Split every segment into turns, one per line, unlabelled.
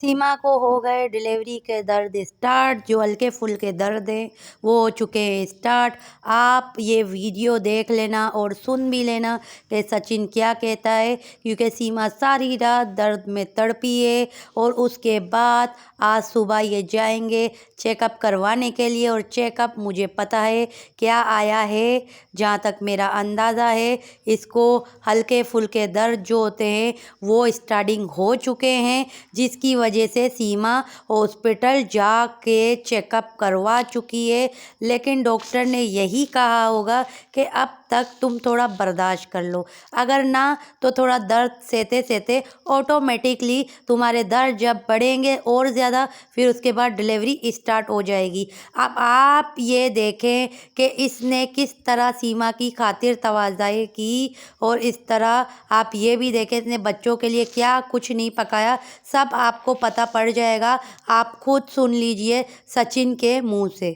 सीमा को हो गए डिलीवरी के दर्द स्टार्ट। जो हल्के फुल्के दर्द हैं वो हो चुके हैं स्टार्ट। आप ये वीडियो देख लेना और सुन भी लेना कि सचिन क्या कहता है, क्योंकि सीमा सारी रात दर्द में तड़पी है। और उसके बाद आज सुबह ये जाएंगे चेकअप करवाने के लिए, और चेकअप मुझे पता है क्या आया है। जहाँ तक मेरा अंदाज़ा है, इसको हल्के फुल्के दर्द जो होते हैं वो स्टार्टिंग हो चुके हैं, जिसकी वजह से सीमा हॉस्पिटल जाके चेकअप करवा चुकी है। लेकिन डॉक्टर ने यही कहा होगा कि अब तक तुम थोड़ा बर्दाश्त कर लो, अगर ना तो थोड़ा दर्द सहते सहते ऑटोमेटिकली तुम्हारे दर्द जब बढ़ेंगे और ज़्यादा, फिर उसके बाद डिलीवरी स्टार्ट हो जाएगी। अब आप ये देखें कि इसने किस तरह सीमा की खातिर तवाज़ाई की, और इस तरह आप ये भी देखें इसने बच्चों के लिए क्या कुछ नहीं पकाया। सब आपको पता पड़ जाएगा, आप खुद सुन लीजिए सचिन के मुंह से।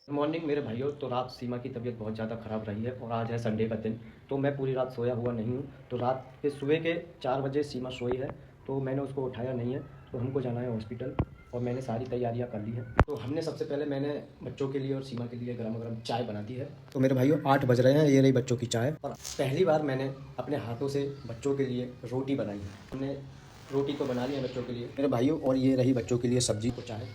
गुड मॉर्निंग मेरे भाइयों। तो रात सीमा की तबीयत बहुत ज़्यादा ख़राब रही है और आज है संडे का दिन, तो मैं पूरी रात सोया हुआ नहीं हूँ। तो रात के सुबह के 4 बजे सीमा सोई है, तो मैंने उसको उठाया नहीं है। तो हमको जाना है हॉस्पिटल और मैंने सारी तैयारियां कर ली हैं। तो हमने सबसे पहले मैंने बच्चों के लिए और सीमा के लिए गर्मा गर्म चाय बना दी है। तो मेरे भाइयों 8 बज रहे हैं, ये रही बच्चों की चाय। और पहली बार मैंने अपने हाथों से बच्चों के लिए रोटी बनाई है। हमने रोटी तो बना ली है बच्चों के लिए मेरे भाइयों, और ये रही बच्चों के लिए सब्जी को चाय।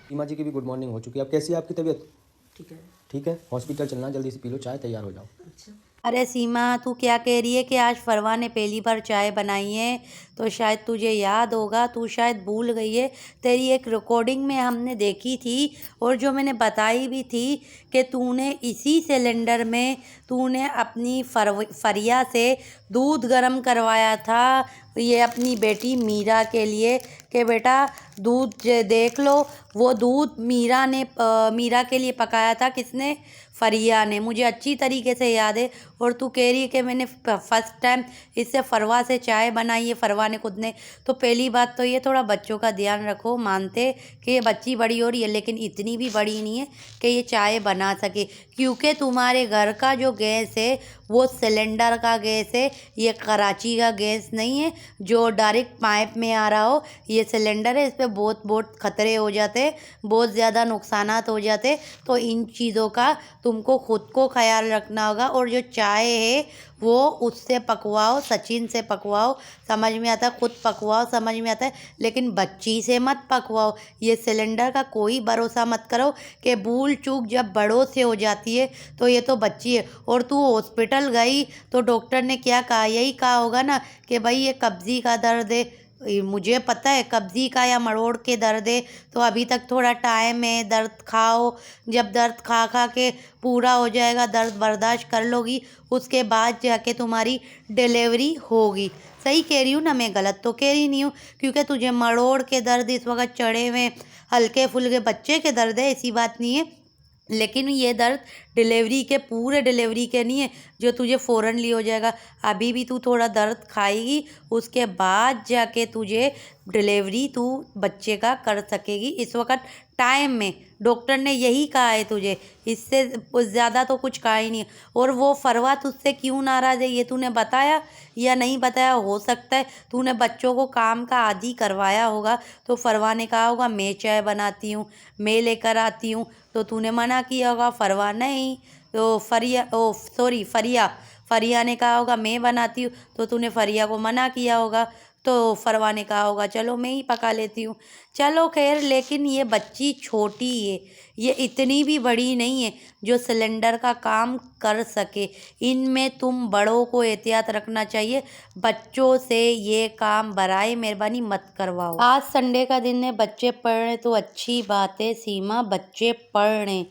सीमा जी की भी गुड मॉर्निंग हो चुकी है। अब कैसी है आपकी तबीयत?
ठीक है।
ठीक है, हॉस्पिटल चलना, जल्दी से पी लो चाय, तैयार हो जाओ।
अच्छा।
अरे सीमा, तू क्या कह रही है कि आज फरवा ने पहली बार चाय बनाई है? तो शायद तुझे याद होगा, तू शायद भूल गई है। तेरी एक रिकॉर्डिंग में हमने देखी थी, और जो मैंने बताई भी थी कि तूने इसी सिलेंडर में तूने अपनी फरिया से दूध गर्म करवाया था, ये अपनी बेटी मीरा के लिए, कि बेटा दूध देख लो। वो दूध मीरा के लिए पकाया था किसने? फरिया ने। मुझे अच्छी तरीके से याद है। और तू कह रही है कि मैंने फर्स्ट टाइम इससे फरवा से चाय बनाई है, फरवा ने खुद ने। तो पहली बात तो ये, थोड़ा बच्चों का ध्यान रखो। मानते कि ये बच्ची बड़ी हो रही है, लेकिन इतनी भी बड़ी नहीं है कि ये चाय बना सके, क्योंकि तुम्हारे घर का जो गैस है वो सिलेंडर का गैस है, ये कराची का गैस नहीं है जो डायरेक्ट पाइप में आ रहा हो। ये सिलेंडर है, इस पर बहुत बहुत खतरे हो जाते, बहुत ज़्यादा नुकसानात हो जाते। तो इन चीज़ों का तुमको खुद को ख्याल रखना होगा। और जो चाय है वो उससे पकवाओ, सचिन से पकवाओ, समझ में आता है। खुद पकवाओ, समझ में आता है, लेकिन बच्ची से मत पकवाओ। ये सिलेंडर का कोई भरोसा मत करो कि भूल चूक जब बड़ों से हो जाती है तो ये तो बच्ची है। और तू हॉस्पिटल गई तो डॉक्टर ने क्या कहा? यही कहा होगा ना कि भाई ये कब्जी का दर्द है। मुझे पता है कब्जी का या मरोड़ के दर्द है, तो अभी तक थोड़ा टाइम है, दर्द खाओ। जब दर्द खा खा के पूरा हो जाएगा, दर्द बर्दाश्त कर लोगी, उसके बाद जाके तुम्हारी डिलीवरी होगी। सही कह रही हूँ ना मैं? गलत तो कह रही नहीं हूँ, क्योंकि तुझे मरोड़ के दर्द इस वक्त चढ़े हुए, हल्के फुल्के बच्चे के दर्द है, ऐसी बात नहीं है। लेकिन ये दर्द डिलीवरी के, पूरे डिलीवरी के नहीं है जो तुझे फ़ौरन हो जाएगा। अभी भी तू थोड़ा दर्द खाएगी, उसके बाद जाके तुझे डिलीवरी तू बच्चे का कर सकेगी। इस वक्त टाइम में डॉक्टर ने यही कहा है तुझे, इससे ज़्यादा तो कुछ कहा ही नहीं है। और वो फरवा तुझसे क्यों नाराज़ है ये तूने बताया या नहीं बताया? हो सकता है तूने बच्चों को काम का आदी करवाया होगा, तो फरवा ने कहा होगा मैं चाय बनाती हूँ, मैं लेकर आती हूँ, तो तूने मना किया होगा। फरवा नहीं, तो फरिया ने कहा होगा मैं बनाती हूँ, तो तूने फरिया को मना किया होगा। तो फरवा ने कहा होगा चलो मैं ही पका लेती हूँ। चलो खैर, लेकिन ये बच्ची छोटी है, ये इतनी भी बड़ी नहीं है जो सिलेंडर का काम कर सके। इनमें तुम बड़ों को एहतियात रखना चाहिए, बच्चों से ये काम बराए मेहरबानी मत करवाओ। आज संडे का दिन है, बच्चे पढ़ रहे तो अच्छी बात है सीमा, बच्चे पढ़ रहे।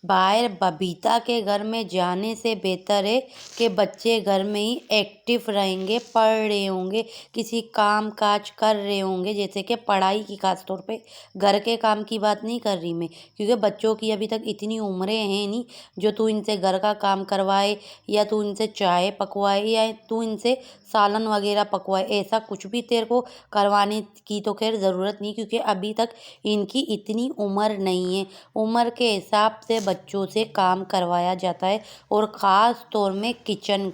बाहर बबीता के घर में जाने से बेहतर है कि बच्चे घर में ही एक्टिव रहेंगे, पढ़ रहे होंगे, किसी काम काज कर रहे होंगे, जैसे कि पढ़ाई की। खास तौर पे घर के काम की बात नहीं कर रही मैं, क्योंकि बच्चों की अभी तक इतनी उम्रें हैं नहीं जो तू इनसे घर का काम करवाए, या तू इनसे चाय पकवाए, या तू इनसे सालन वगैरह पकवाए। ऐसा कुछ भी तेरे को करवाने की तो खैर ज़रूरत नहीं, क्योंकि अभी तक इनकी इतनी उम्र नहीं है। उम्र के हिसाब से बच्चों से काम करवाया जाता है, और ख़ास तौर में किचन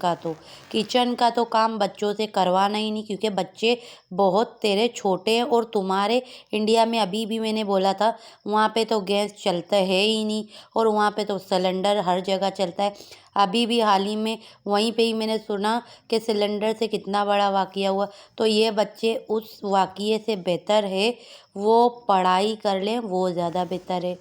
का तो काम बच्चों से करवाना ही नहीं, क्योंकि बच्चे बहुत तेरे छोटे हैं। और तुम्हारे इंडिया में अभी भी मैंने बोला था, वहाँ पे तो गैस चलता है ही नहीं, और वहाँ पे तो सिलेंडर हर जगह चलता है। अभी भी हाल ही में वहीं पे ही मैंने सुना कि सिलेंडर से कितना बड़ा वाक़या हुआ। तो ये बच्चे उस वाक़ये से बेहतर है वो पढ़ाई कर लें, वो ज़्यादा बेहतर है,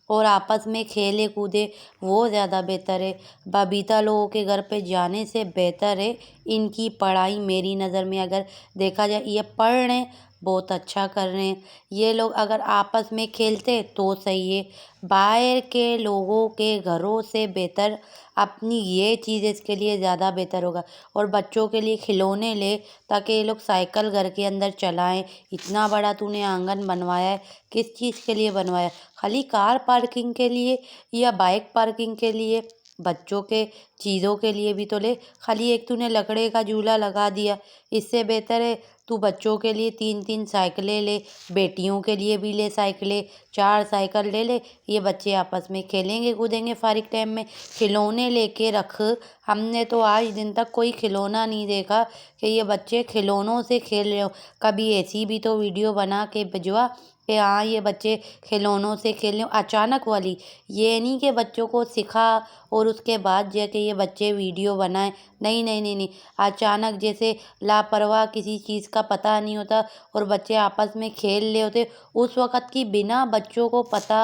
और आपस में खेले कूदे वो ज़्यादा बेहतर है। बबीता लोगों के घर पे जाने से बेहतर है इनकी पढ़ाई। मेरी नज़र में अगर देखा जाए, ये पढ़ रहे हैं, बहुत अच्छा कर रहे हैं। ये लोग अगर आपस में खेलते तो सही है। बाहर के लोगों के घरों से बेहतर अपनी ये चीज़ इसके लिए ज़्यादा बेहतर होगा। और बच्चों के लिए खिलौने ले, ताकि ये लोग साइकिल घर के अंदर चलाएं। इतना बड़ा तूने आंगन बनवाया है, किस चीज़ के लिए बनवाया? खाली कार पार्किंग के लिए या बाइक पार्किंग के लिए? बच्चों के चीज़ों के लिए भी तो ले। खाली एक तूने लकड़े का झूला लगा दिया। इससे बेहतर है तू बच्चों के लिए 3-3 साइकिलें ले, बेटियों के लिए भी ले साइकिलें, 4 साइकिल ले ले। ये बच्चे आपस में खेलेंगे कूदेंगे फारिग टाइम में। खिलौने लेके रख। हमने तो आज दिन तक कोई खिलौना नहीं देखा कि ये बच्चे खिलौनों से खेल रहे हो। कभी ऐसी भी तो वीडियो बना के भिजवा कि हाँ ये बच्चे खिलौनों से खेल रहे हो, अचानक वाली। ये नहीं कि बच्चों को सिखा और उसके बाद जाके ये बच्चे वीडियो बनाएं। नहीं नहीं नहीं नहीं, अचानक जैसे लापरवाह, किसी चीज़ का पता नहीं होता और बच्चे आपस में खेल रहे होते, उस वक़्त की बिना बच्चों को पता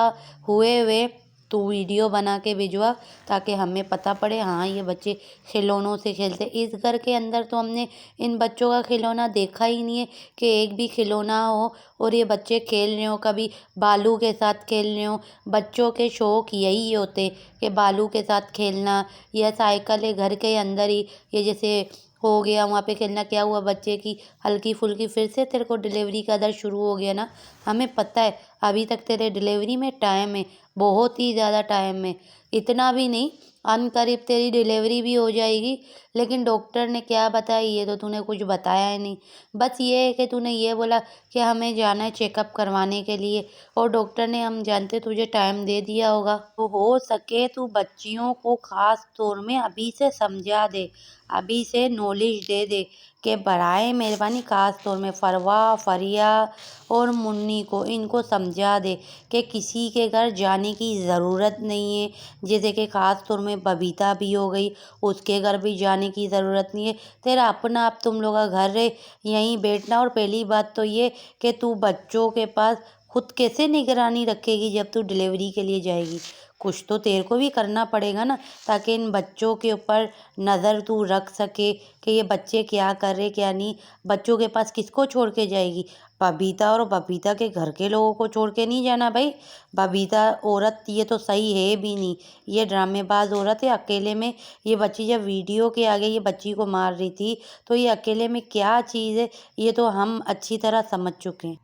हुए तू वीडियो बना के भिजवा, ताकि हमें पता पड़े हाँ ये बच्चे खिलौनों से खेलते। इस घर के अंदर तो हमने इन बच्चों का खिलौना देखा ही नहीं है कि एक भी खिलौना हो और ये बच्चे खेल रहे हो, कभी बालू के साथ खेल रहे हो। बच्चों के शौक यही होते कि बालू के साथ खेलना, या साइकिल है घर के अंदर ही, ये जैसे हो गया वहाँ पे खेलना। क्या हुआ बच्चे की हल्की फुल्की फिर से तेरे को डिलीवरी का दर्द शुरू हो गया ना? हमें पता है अभी तक तेरे डिलीवरी में टाइम है, बहुत ही ज़्यादा टाइम है। इतना भी नहीं, अनकरीब तेरी डिलीवरी भी हो जाएगी। लेकिन डॉक्टर ने क्या बताया ये तो तूने कुछ बताया ही नहीं। बस ये है कि तूने ये बोला कि हमें जाना है चेकअप करवाने के लिए, और डॉक्टर ने हम जानते तुझे टाइम दे दिया होगा। तो हो सके तू बच्चियों को ख़ास तौर में अभी से समझा दे, अभी से नॉलेज दे दे कि बराए मेहरबानी ख़ास तौर में फरवा, फरिया और मुन्नी को इनको समझा दे कि किसी के घर जाने की ज़रूरत नहीं है। जैसे कि ख़ास तौर में बबीता भी हो गई, उसके घर भी जाने की ज़रूरत नहीं है। तेरा अपना आप तुम लोग का घर है, यहीं बैठना। और पहली बात तो ये कि तू बच्चों के पास खुद कैसे निगरानी रखेगी जब तू डिलीवरी के लिए जाएगी? कुछ तो तेरे को भी करना पड़ेगा ना, ताकि इन बच्चों के ऊपर नज़र तू रख सके कि ये बच्चे क्या कर रहे क्या नहीं। बच्चों के पास किसको छोड़ के जाएगी? बबीता और बबीता के घर के लोगों को छोड़ के नहीं जाना भाई। बबीता औरत ये तो सही है भी नहीं, ये ड्रामेबाज औरत है। अकेले में ये बच्ची जब वीडियो के आगे ये बच्ची को मार रही थी, तो ये अकेले में क्या चीज़ है ये तो हम अच्छी तरह समझ चुके हैं।